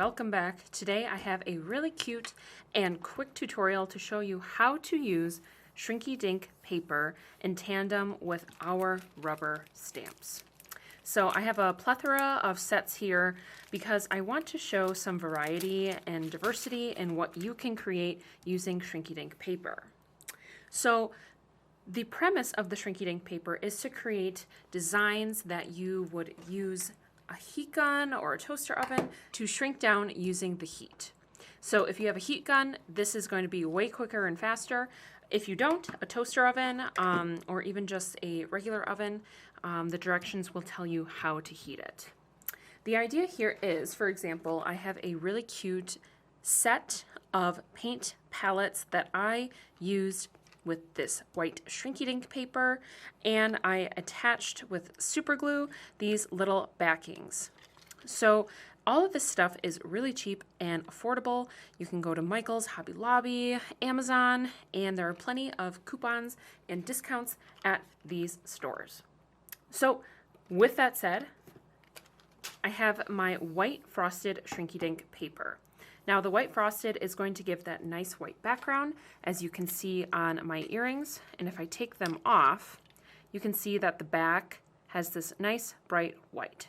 welcome back. Today I have a really cute and quick tutorial to show you how to use Shrinky Dink paper in tandem with our rubber stamps. So I have a plethora of sets here because I want to show some variety and diversity in what you can create using Shrinky Dink paper. So the premise of the Shrinky Dink paper is to create designs that you would use a heat gun or a toaster oven to shrink down using the heat. So if you have a heat gun, this is going to be way quicker and faster. If you don't, a toaster oven or even just a regular oven, the directions will tell you how to heat it. The idea here is, for example, I have a really cute set of paint palettes that I used with this white Shrinky Dink paper, and I attached with super glue these little backings. So all of this stuff is really cheap and affordable. You can go to Michael's, Hobby Lobby, Amazon, and there are plenty of coupons and discounts at these stores. So with that said, I have my white frosted Shrinky Dink paper. Now the white frosted is going to give that nice white background, as you can see on my earrings. And if I take them off, you can see that the back has this nice bright white.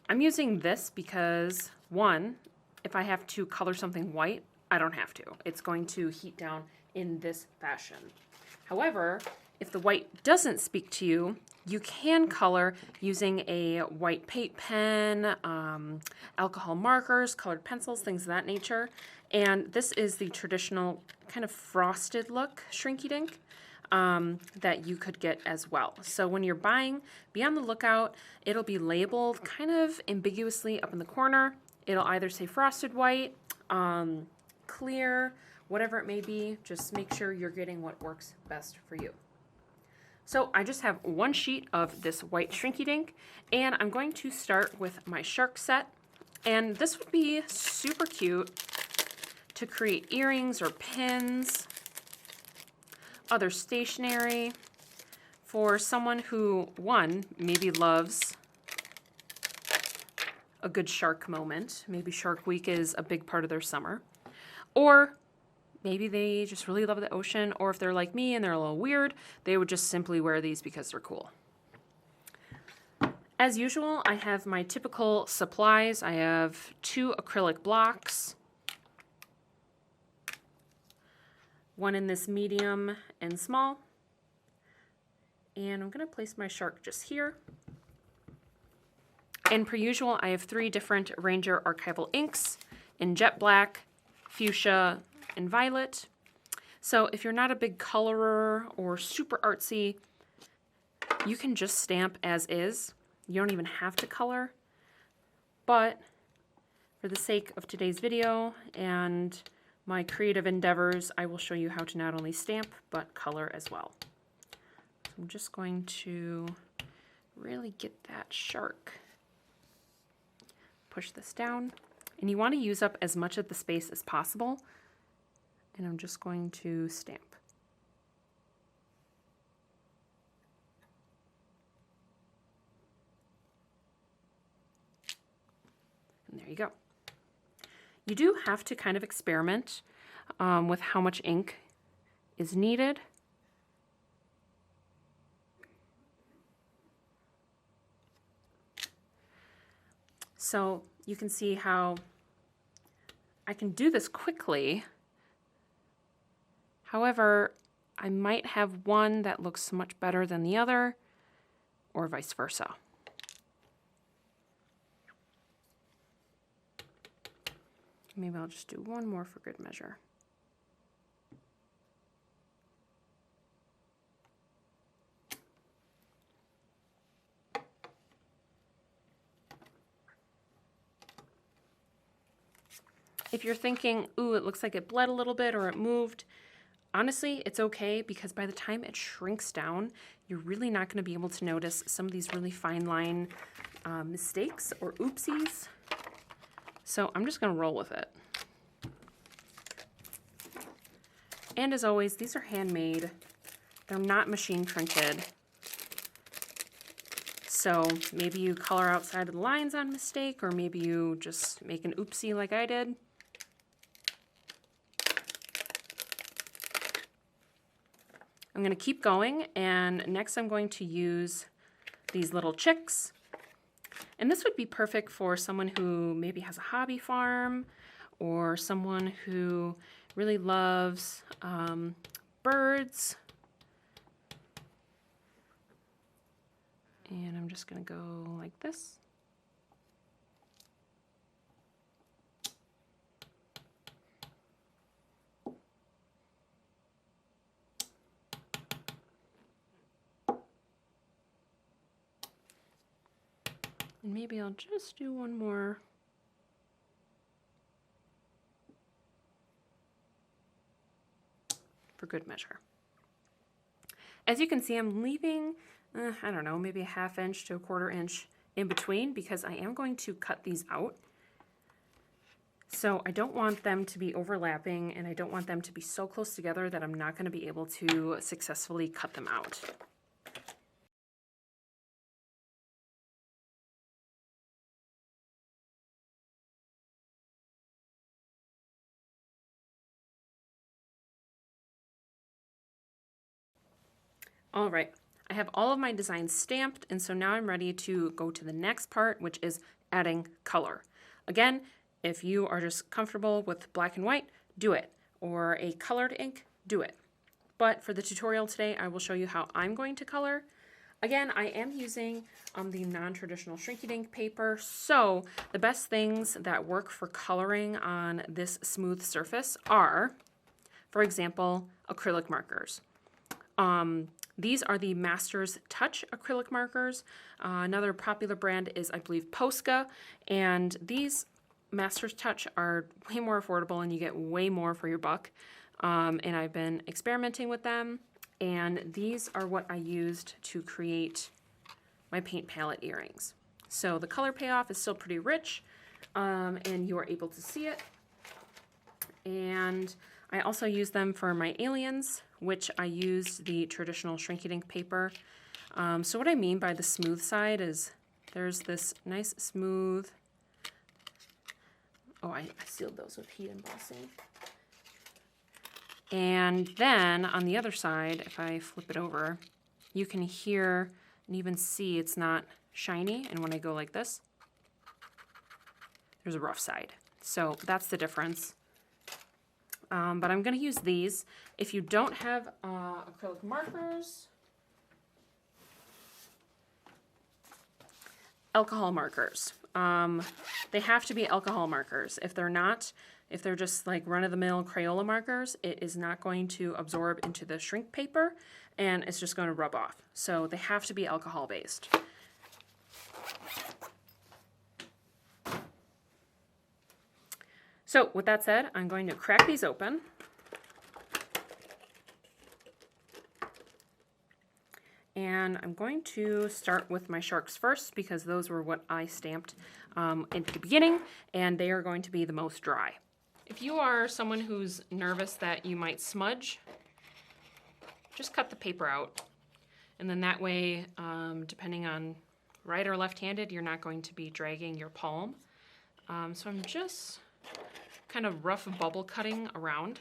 I'm using this because, one, if I have to color something white, I don't have to. It's going to heat down in this fashion. However, if the white doesn't speak to you, you can color using a white paint pen, alcohol markers, colored pencils, things of that nature. And this is the traditional kind of frosted look Shrinky Dink that you could get as well. So when you're buying, be on the lookout. It'll be labeled kind of ambiguously up in the corner. It'll either say frosted white, clear, whatever it may be. Just make sure you're getting what works best for you. So I just have one sheet of this white Shrinky Dink, and I'm going to start with my shark set. And this would be super cute to create earrings or pins, other stationery, for someone who, one, maybe loves a good shark moment. Maybe Shark Week is a big part of their summer. Or maybe they just really love the ocean, or if they're like me and they're a little weird, they would just simply wear these because they're cool. As usual, I have my typical supplies. I have 2 acrylic blocks, one in this medium and small, and I'm going to place my shark just here. And per usual, I have 3 different Ranger archival inks in jet black, fuchsia, and violet. So if you're not a big colorer or super artsy, you can just stamp as is. You don't even have to color. But for the sake of today's video and my creative endeavors, I will show you how to not only stamp, but color as well. So I'm just going to really get that shark. Push this down. And you want to use up as much of the space as possible. And I'm just going to stamp. And there you go. You do have to kind of experiment with how much ink is needed. So you can see how I can do this quickly. However, I might have one that looks much better than the other, or vice versa. Maybe I'll just do one more for good measure. If you're thinking, ooh, it looks like it bled a little bit or it moved, honestly, it's okay, because by the time it shrinks down, you're really not going to be able to notice some of these really fine line mistakes or oopsies. So I'm just going to roll with it. And as always, these are handmade. They're not machine printed. So maybe you color outside of the lines on mistake, or maybe you just make an oopsie like I did. I'm going to keep going, and next I'm going to use these little chicks. And this would be perfect for someone who maybe has a hobby farm, or someone who really loves birds. And I'm just going to go like this. And maybe I'll just do one more. For good measure. As you can see, I'm leaving, I don't know, maybe a 1/2 inch to a 1/4 inch in between, because I am going to cut these out. So I don't want them to be overlapping, and I don't want them to be so close together that I'm not going to be able to successfully cut them out. All right, I have all of my designs stamped, and so now I'm ready to go to the next part, which is adding color. Again, if you are just comfortable with black and white, do it. Or a colored ink, do it. But for the tutorial today, I will show you how I'm going to color. Again, I am using the non-traditional Shrinky Dink paper, so the best things that work for coloring on this smooth surface are, for example, acrylic markers. These are the Master's Touch acrylic markers. Another popular brand is, I believe, Posca, and these Master's Touch are way more affordable and you get way more for your buck. And I've been experimenting with them, and these are what I used to create my paint palette earrings. So the color payoff is still pretty rich, and you are able to see it. And I also use them for my aliens, which I used the traditional Shrinky Dink paper. So what I mean by the smooth side is there's this nice smooth, oh, I sealed those with heat embossing. And then on the other side, if I flip it over, you can hear and even see it's not shiny. And when I go like this, there's a rough side. So that's the difference. But I'm going to use these. If you don't have acrylic markers, alcohol markers. They have to be alcohol markers. If they're not, if they're just like run-of-the-mill Crayola markers, it is not going to absorb into the shrink paper, and it's just going to rub off. So they have to be alcohol-based. So with that said, I'm going to crack these open. And I'm going to start with my sharks first, because those were what I stamped at the beginning, and they are going to be the most dry. If you are someone who's nervous that you might smudge, just cut the paper out. And then that way, depending on right or left-handed, you're not going to be dragging your palm. So I'm just kind of rough bubble cutting around.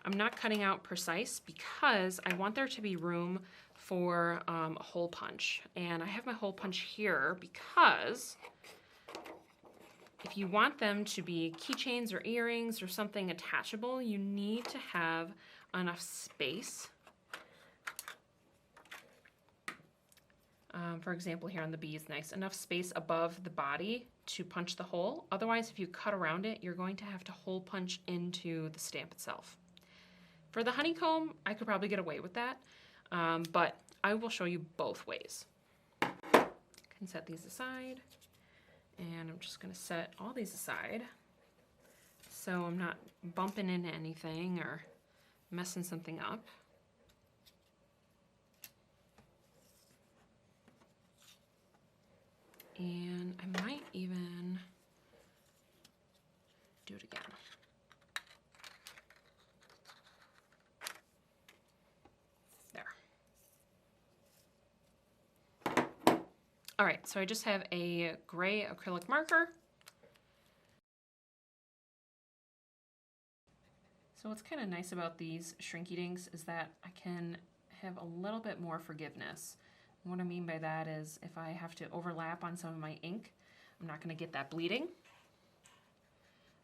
I'm not cutting out precise because I want there to be room for a hole punch. And I have my hole punch here because if you want them to be keychains or earrings or something attachable, you need to have enough space. For example, here on the bees, nice enough space above the body to punch the hole. Otherwise, if you cut around it, you're going to have to hole punch into the stamp itself. For the honeycomb, I could probably get away with that, but I will show you both ways. I can set these aside, and I'm just going to set all these aside so I'm not bumping into anything or messing something up. And I might even do it again. There. All right, so I just have a gray acrylic marker. So what's kind of nice about these Shrinky Dinks is that I can have a little bit more forgiveness. And what I mean by that is if I have to overlap on some of my ink, I'm not going to get that bleeding.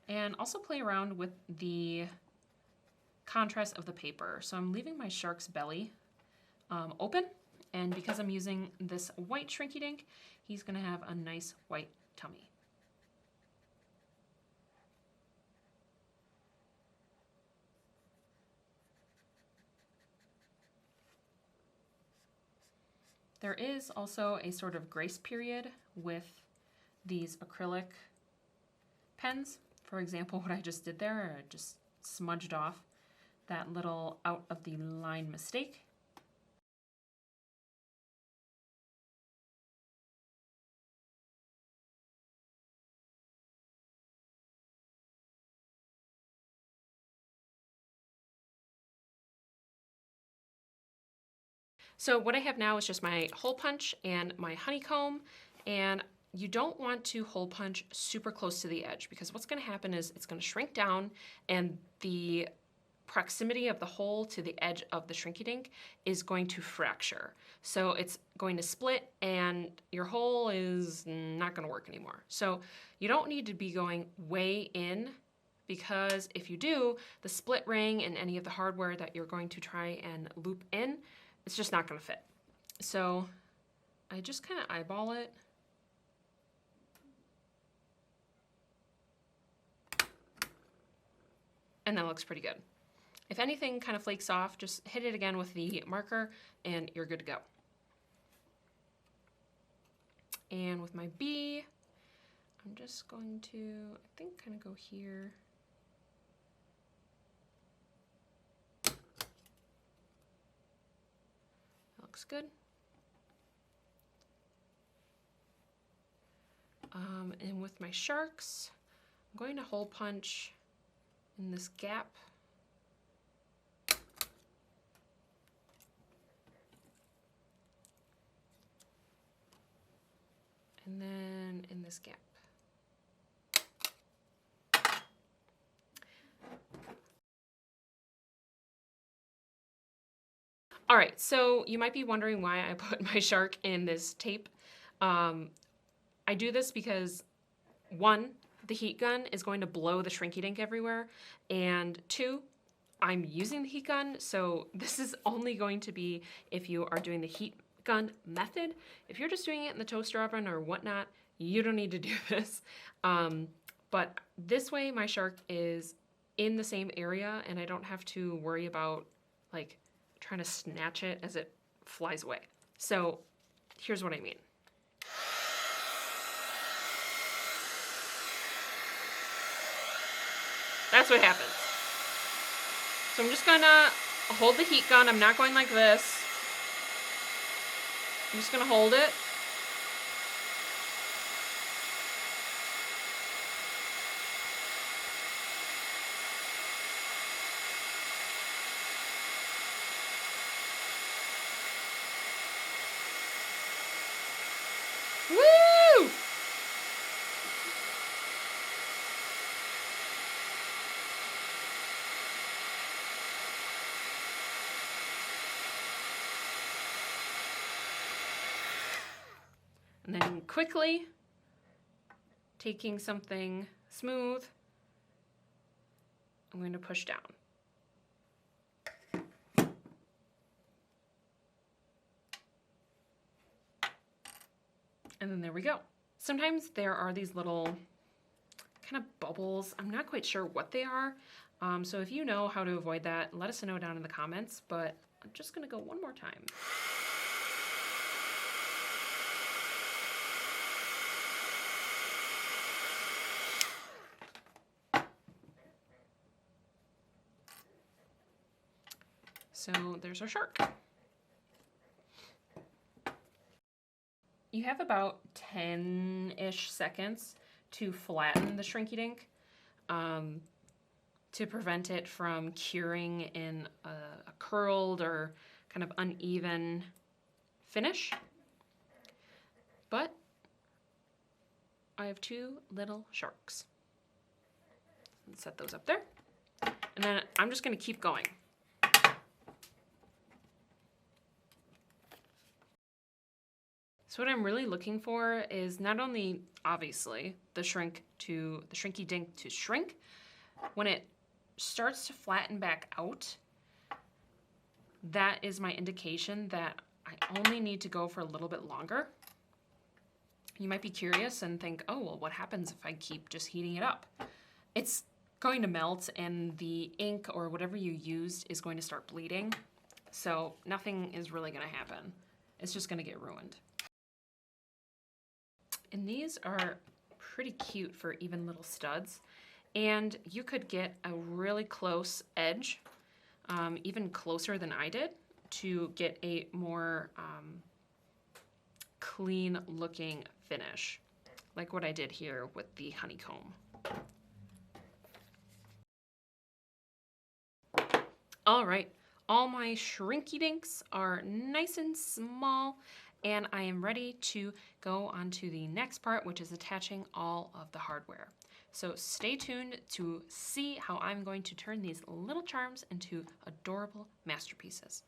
And also play around with the contrast of the paper. So I'm leaving my shark's belly open, and because I'm using this white Shrinky Dink, he's going to have a nice white tummy. There is also a sort of grace period with these acrylic pens. For example, what I just did there, I just smudged off that little out of the line mistake. So what I have now is just my hole punch and my honeycomb, and you don't want to hole punch super close to the edge because what's going to happen is it's going to shrink down, and the proximity of the hole to the edge of the Shrinky Dink is going to fracture. So it's going to split and your hole is not going to work anymore. So you don't need to be going way in, because if you do, the split ring and any of the hardware that you're going to try and loop in, it's just not going to fit. So I just kind of eyeball it. And that looks pretty good. If anything kind of flakes off, just hit it again with the marker and you're good to go. And with my B, I'm just going to, I think, kind of go here. That looks good. And with my sharks, I'm going to hole punch in this gap. And then in this gap. All right, so you might be wondering why I put my shark in this tape. I do this because, one, the heat gun is going to blow the Shrinky Dink everywhere, and two, I'm using the heat gun, so this is only going to be if you are doing the heat gun method. If you're just doing it in the toaster oven or whatnot, you don't need to do this. But this way my shark is in the same area and I don't have to worry about like trying to snatch it as it flies away. So here's what I mean. That's what happens. So I'm just gonna hold the heat gun. I'm not going like this. I'm just gonna hold it. Woo! And then quickly taking something smooth, I'm going to push down. And then there we go. Sometimes there are these little kind of bubbles. I'm not quite sure what they are. So if you know how to avoid that, let us know down in the comments, but I'm just gonna go one more time. So there's our shark. You have about 10-ish seconds to flatten the Shrinky Dink to prevent it from curing in a curled or kind of uneven finish. but I have two little sharks. Let's set those up there. And then I'm just going to keep going. So what I'm really looking for is not only, obviously, the shrinky dink to shrink. When it starts to flatten back out, that is my indication that I only need to go for a little bit longer. You might be curious and think, oh, well, what happens if I keep just heating it up? It's going to melt and the ink or whatever you used is going to start bleeding. So nothing is really going to happen. It's just going to get ruined. And these are pretty cute for even little studs. And you could get a really close edge, even closer than I did, to get a more clean looking finish, like what I did here with the honeycomb. All right, all my shrinky dinks are nice and small, and I am ready to go on to the next part, which is attaching all of the hardware. So stay tuned to see how I'm going to turn these little charms into adorable masterpieces.